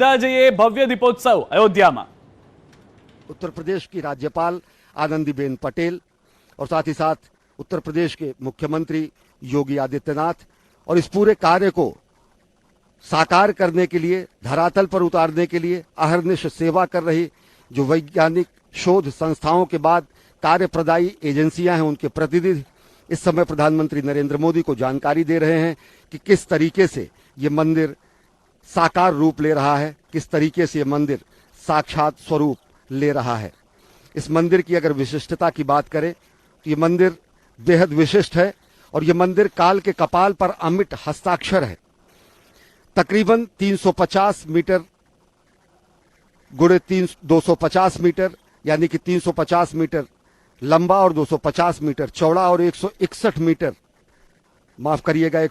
ये भव्य दीपोत्सव अयोध्या में उत्तर प्रदेश की राज्यपाल आनंदीबेन पटेल और साथ ही साथ उत्तर प्रदेश के मुख्यमंत्री योगी आदित्यनाथ और इस पूरे कार्य को साकार करने के लिए, धरातल पर उतारने के लिए अहर्निश सेवा कर रही जो वैज्ञानिक शोध संस्थाओं के बाद कार्यप्रदायी एजेंसियां हैं, उनके प्रतिनिधि इस समय प्रधानमंत्री नरेंद्र मोदी को जानकारी दे रहे हैं कि किस तरीके से ये मंदिर साकार रूप ले रहा है, किस तरीके से ये मंदिर साक्षात स्वरूप ले रहा है। इस मंदिर की अगर विशिष्टता की बात करें तो ये मंदिर बेहद विशिष्ट है और ये मंदिर काल के कपाल पर अमिट हस्ताक्षर है। तकरीबन 350 मीटर गुणे 250 मीटर यानी कि 350 मीटर लंबा और 250 मीटर चौड़ा और 161 मीटर, माफ करिएगा,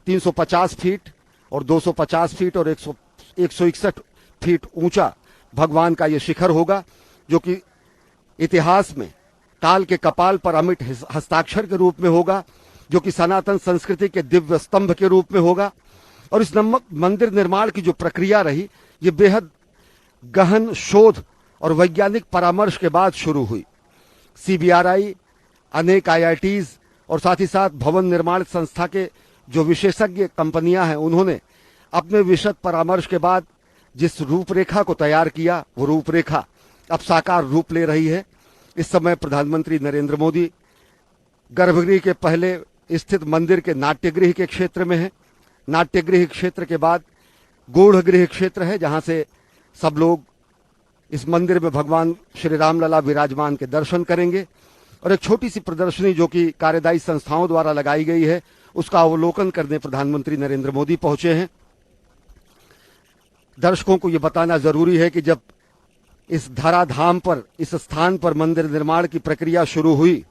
350 फीट और 250 फीट और 161 फीट ऊंचा भगवान का ये शिखर होगा, जो कि इतिहास में काल के कपाल पर अमिट हस्ताक्षर के रूप में होगा, जो कि सनातन संस्कृति के दिव्य स्तंभ के रूप में होगा। और इस मंदिर निर्माण की जो प्रक्रिया रही, ये बेहद गहन शोध और वैज्ञानिक परामर्श के बाद शुरू हुई। CBRI, अनेक IITs और साथ ही साथ भवन निर्माण संस्था के जो विशेषज्ञ कंपनियां हैं, उन्होंने अपने विशद परामर्श के बाद जिस रूपरेखा को तैयार किया, वो रूपरेखा अब साकार रूप ले रही है। इस समय प्रधानमंत्री नरेंद्र मोदी गर्भगृह के पहले स्थित मंदिर के नाट्यगृह के क्षेत्र में है। नाट्यगृह क्षेत्र के बाद गूढ़ गृह क्षेत्र है, जहां से सब लोग इस मंदिर में भगवान श्री रामलला विराजमान के दर्शन करेंगे। और एक छोटी सी प्रदर्शनी जो कि कार्यदायी संस्थाओं द्वारा लगाई गई है, उसका अवलोकन करने प्रधानमंत्री नरेंद्र मोदी पहुंचे हैं। दर्शकों को यह बताना जरूरी है कि जब इस धराधाम पर, इस स्थान पर मंदिर निर्माण की प्रक्रिया शुरू हुई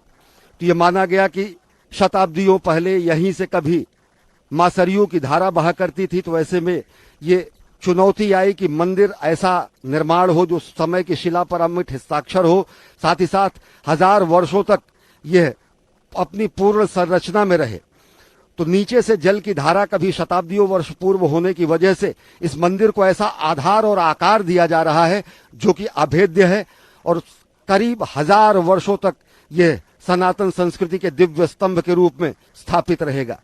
तो यह माना गया कि शताब्दियों पहले यहीं से कभी मां सरयू की धारा बहा करती थी। तो ऐसे में ये चुनौती आई कि मंदिर ऐसा निर्माण हो जो समय की शिला पर अमिट हस्ताक्षर हो, साथ ही साथ 1000 वर्षों तक यह अपनी पूर्ण संरचना में रहे। तो नीचे से जल की धारा कभी शताब्दियों वर्ष पूर्व होने की वजह से इस मंदिर को ऐसा आधार और आकार दिया जा रहा है जो कि अभेद्य है और करीब 1000 वर्षों तक यह सनातन संस्कृति के दिव्य स्तंभ के रूप में स्थापित रहेगा।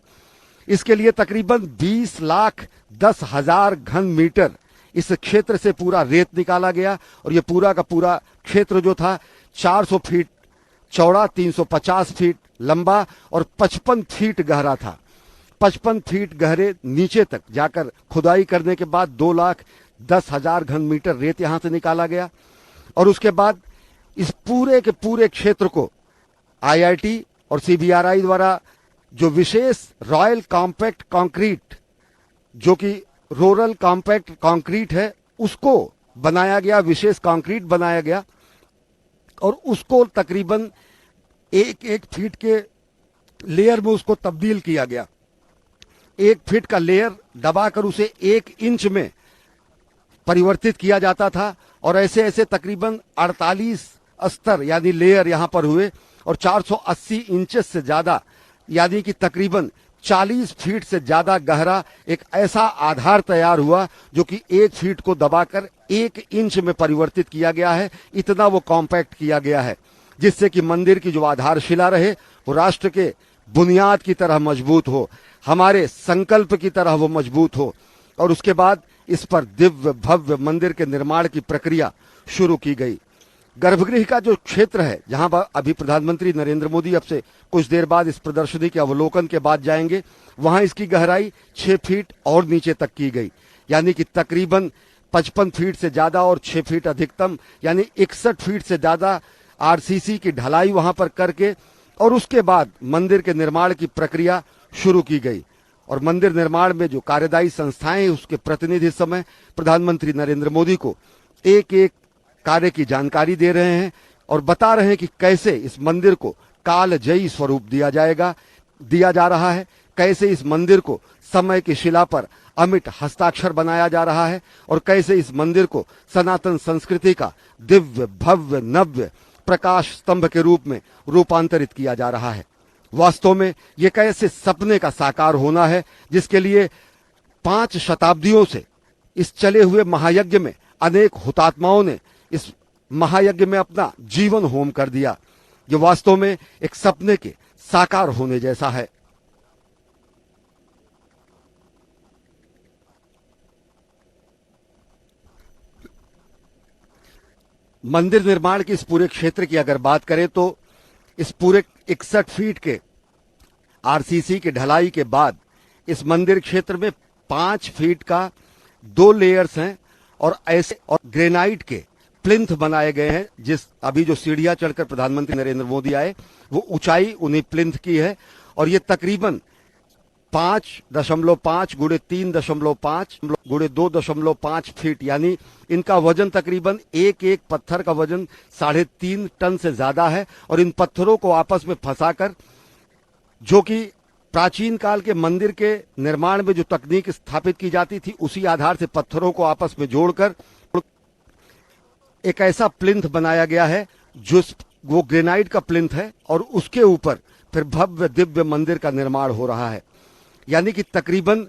इसके लिए तकरीबन 20,10,000 घन मीटर इस क्षेत्र से पूरा रेत निकाला गया और यह पूरा का पूरा क्षेत्र जो था 400 फीट चौड़ा, 350 फीट लंबा और 55 फीट गहरा था। 55 फीट गहरे नीचे तक जाकर खुदाई करने के बाद 2,10,000 घन मीटर रेत यहां से निकाला गया। और उसके बाद इस पूरे के पूरे क्षेत्र को IIT और CBRI द्वारा जो विशेष रॉयल कॉम्पैक्ट कंक्रीट, जो कि रूरल कॉम्पैक्ट कंक्रीट है, उसको बनाया गया, विशेष कंक्रीट बनाया गया और उसको तकरीबन 1 फीट के लेयर में उसको तब्दील किया गया। 1 फीट का लेयर दबाकर उसे 1 इंच में परिवर्तित किया जाता था और ऐसे ऐसे तकरीबन 48 स्तर यानी लेयर यहां पर हुए और 480 इंचेस से ज्यादा यानी कि तकरीबन 40 फीट से ज्यादा गहरा एक ऐसा आधार तैयार हुआ जो कि 1 फीट को दबाकर 1 इंच में परिवर्तित किया गया है। इतना वो कॉम्पैक्ट किया गया है जिससे कि मंदिर की जो आधारशिला रहे वो राष्ट्र के बुनियाद की तरह मजबूत हो, हमारे संकल्प की तरह वो मजबूत हो। और उसके बाद इस पर दिव्य भव्य मंदिर के निर्माण की प्रक्रिया शुरू की गई। गर्भगृह का जो क्षेत्र है, जहां पर अभी प्रधानमंत्री नरेंद्र मोदी अब से कुछ देर बाद इस प्रदर्शनी के अवलोकन के बाद जाएंगे, वहां इसकी गहराई 6 फीट और नीचे तक की गई, यानी कि तकरीबन 55 फीट से ज्यादा और 6 फीट अधिकतम यानी 61 फीट से ज्यादा RCC की ढलाई वहां पर करके और उसके बाद मंदिर के निर्माण की प्रक्रिया शुरू की गई। और मंदिर निर्माण में जो कार्यदायी संस्थाएं, उसके प्रतिनिधि इस समय प्रधानमंत्री नरेंद्र मोदी को एक एक कार्य की जानकारी दे रहे हैं और बता रहे हैं कि कैसे इस मंदिर को कालजयी स्वरूप दिया जा रहा है, कैसे इस मंदिर को समय की शिला पर अमिट हस्ताक्षर बनाया जा रहा है और कैसे इस मंदिर को सनातन संस्कृति का दिव्य भव्य नव्य प्रकाश स्तंभ के रूप में रूपांतरित किया जा रहा है। वास्तव में ये कैसे सपने का साकार होना है जिसके लिए 5 शताब्दियों से इस चले हुए महायज्ञ में अनेक हुतात्माओं ने इस महायज्ञ में अपना जीवन होम कर दिया। ये वास्तव में एक सपने के साकार होने जैसा है। मंदिर निर्माण की इस पूरे क्षेत्र की अगर बात करें तो इस पूरे 61 फीट के आरसीसी की ढलाई के बाद इस मंदिर क्षेत्र में 5 फीट का 2 लेयर्स हैं और ऐसे और ग्रेनाइट के प्लिंथ बनाए गए हैं। जिस अभी जो सीढ़ियां चढ़कर प्रधानमंत्री नरेंद्र मोदी आए वो ऊंचाई उन्हीं प्लिंथ की है और ये तकरीबन 5.5 गुणे 3.5 गुणे 2.5 फीट, यानी इनका वजन तकरीबन एक एक पत्थर का वजन 3.5 टन से ज्यादा है। और इन पत्थरों को आपस में फंसाकर, जो कि प्राचीन काल के मंदिर के निर्माण में जो तकनीक स्थापित की जाती थी उसी आधार से पत्थरों को आपस में जोड़कर एक ऐसा प्लिंथ बनाया गया है जो वो ग्रेनाइट का प्लिंथ है और उसके ऊपर फिर भव्य दिव्य मंदिर का निर्माण हो रहा है। यानी कि तकरीबन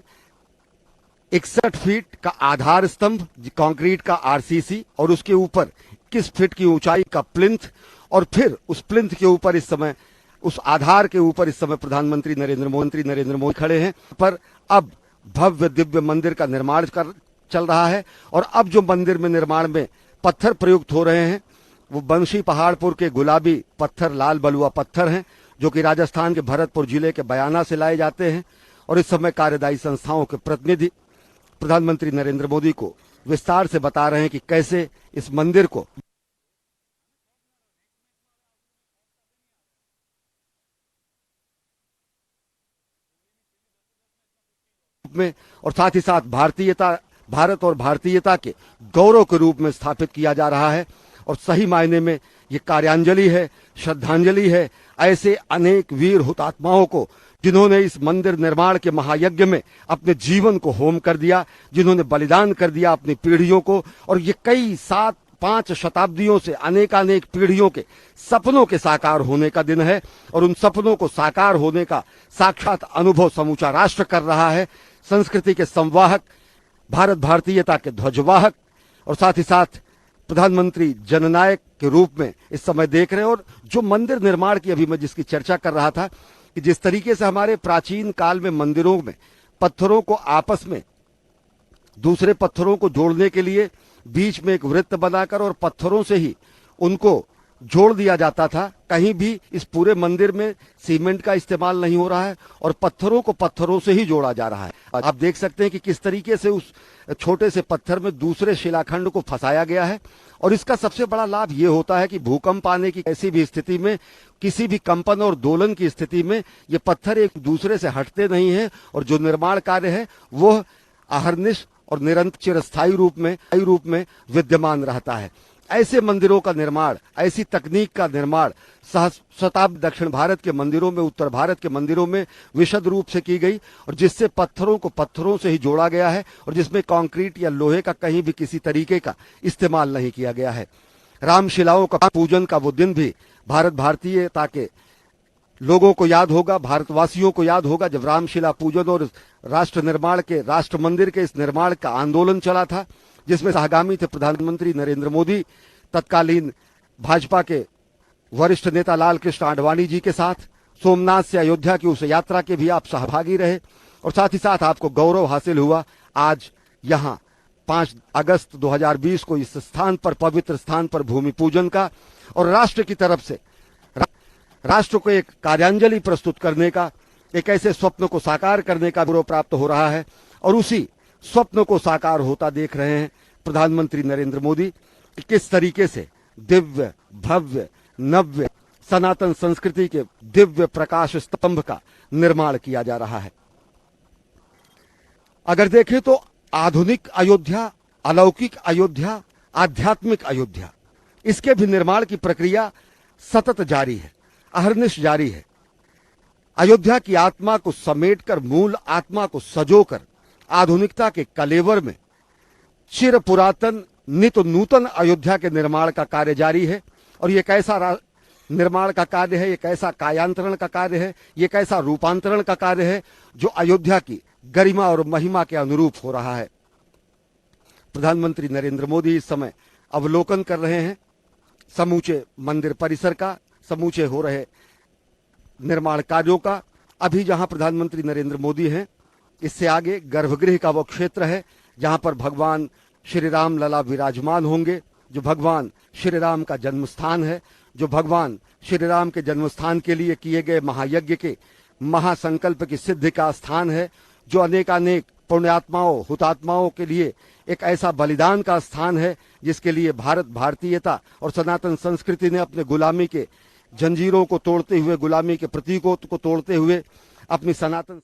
61 फीट का आधार स्तंभ कंक्रीट का आरसीसी और उसके ऊपर 21 फीट की ऊंचाई का प्लिंथ और फिर उस प्लिंथ के ऊपर इस समय, उस आधार के ऊपर इस समय प्रधानमंत्री नरेंद्र मोदी खड़े हैं। पर अब भव्य दिव्य मंदिर का निर्माण चल रहा है और अब जो मंदिर में निर्माण में पत्थर प्रयुक्त हो रहे हैं वो बंशी पहाड़पुर के गुलाबी पत्थर, लाल बलुआ पत्थर हैं, जो कि राजस्थान के भरतपुर जिले के बयाना से लाए जाते हैं। और इस समय कार्यदायी संस्थाओं के प्रतिनिधि प्रधानमंत्री नरेंद्र मोदी को विस्तार से बता रहे हैं कि कैसे इस मंदिर को में और साथ ही साथ भारत और भारतीयता के गौरव के रूप में स्थापित किया जा रहा है। और सही मायने में ये कार्यांजलि है, श्रद्धांजलि है ऐसे अनेक वीर हुतात्माओं को जिन्होंने इस मंदिर निर्माण के महायज्ञ में अपने जीवन को होम कर दिया, जिन्होंने बलिदान कर दिया अपनी पीढ़ियों को। और ये कई 5 शताब्दियों से अनेकानेक पीढ़ियों के सपनों के साकार होने का दिन है और उन सपनों को साकार होने का साक्षात अनुभव समूचा राष्ट्र कर रहा है। संस्कृति के संवाहक, भारत भारतीयता के ध्वजवाहक और साथ ही साथ प्रधानमंत्री जननायक के रूप में इस समय देख रहे हैं। और जो मंदिर निर्माण की अभी मैं जिसकी चर्चा कर रहा था कि जिस तरीके से हमारे प्राचीन काल में मंदिरों में पत्थरों को आपस में दूसरे पत्थरों को जोड़ने के लिए बीच में एक वृत्त बनाकर और पत्थरों से ही उनको जोड़ दिया जाता था, कहीं भी इस पूरे मंदिर में सीमेंट का इस्तेमाल नहीं हो रहा है और पत्थरों को पत्थरों से ही जोड़ा जा रहा है। आप देख सकते हैं कि किस तरीके से उस छोटे से पत्थर में दूसरे शिलाखंड को फंसाया गया है। और इसका सबसे बड़ा लाभ ये होता है कि भूकंप आने की ऐसी भी स्थिति में, किसी भी कंपन और दोलन की स्थिति में ये पत्थर एक दूसरे से हटते नहीं है और जो निर्माण कार्य है वो अहर्निश और निरंतर चिरस्थायी रूप में विद्यमान रहता है। ऐसे मंदिरों का निर्माण, ऐसी तकनीक का निर्माण शताब्दी दक्षिण भारत के मंदिरों में, उत्तर भारत के मंदिरों में विशद रूप से की गई और जिससे पत्थरों को पत्थरों से ही जोड़ा गया है और जिसमें कंक्रीट या लोहे का कहीं भी किसी तरीके का इस्तेमाल नहीं किया गया है। रामशिलाओं का पूजन का वो दिन भी भारत भारतीयता के लोगों को याद होगा, भारतवासियों को याद होगा, जब रामशिला पूजन और राष्ट्र निर्माण के, राष्ट्र मंदिर के इस निर्माण का आंदोलन चला था, जिसमें सहगामी थे प्रधानमंत्री नरेंद्र मोदी, तत्कालीन भाजपा के वरिष्ठ नेता लाल कृष्ण आडवाणी जी के साथ सोमनाथ से अयोध्या की उस यात्रा के भी आप सहभागी रहे। और साथ ही साथ आपको गौरव हासिल हुआ आज यहाँ 5 अगस्त 2020 को इस स्थान पर, पवित्र स्थान पर भूमि पूजन का और राष्ट्र की तरफ से राष्ट्र को एक कार्यांजलि प्रस्तुत करने का, एक ऐसे स्वप्न को साकार करने का गौरव प्राप्त हो रहा है। और उसी स्वप्न को साकार होता देख रहे हैं प्रधानमंत्री नरेंद्र मोदी कि किस तरीके से दिव्य, भव्य, नव्य सनातन संस्कृति के दिव्य प्रकाश स्तंभ का निर्माण किया जा रहा है। अगर देखें तो आधुनिक अयोध्या, अलौकिक अयोध्या, आध्यात्मिक अयोध्या, इसके भी निर्माण की प्रक्रिया सतत जारी है, अहर्निश जारी है। अयोध्या की आत्मा को समेटकर, मूल आत्मा को सजोकर आधुनिकता के कलेवर में चिर पुरातन नित नूतन अयोध्या के निर्माण का कार्य जारी है। और ये कैसा निर्माण का कार्य है, ये कैसा कायांतरण का कार्य है, ये कैसा रूपांतरण का कार्य है जो अयोध्या की गरिमा और महिमा के अनुरूप हो रहा है। प्रधानमंत्री नरेंद्र मोदी इस समय अवलोकन कर रहे हैं समूचे मंदिर परिसर का, समूचे हो रहे निर्माण कार्यों का। अभी जहां प्रधानमंत्री नरेंद्र मोदी हैं, इससे आगे गर्भगृह का वो क्षेत्र है जहां पर भगवान श्री राम लला विराजमान होंगे, जो भगवान श्री राम का जन्म स्थान है, जो भगवान श्री राम के जन्म स्थान के लिए किए गए महायज्ञ के महासंकल्प की सिद्धि का स्थान है, जो अनेकानेक पुण्यात्माओं हुतात्माओं के लिए एक ऐसा बलिदान का स्थान है जिसके लिए भारत भारतीयता और सनातन संस्कृति ने अपने गुलामी के जंजीरों को तोड़ते हुए, गुलामी के प्रतीकों को तोड़ते हुए अपनी सनातन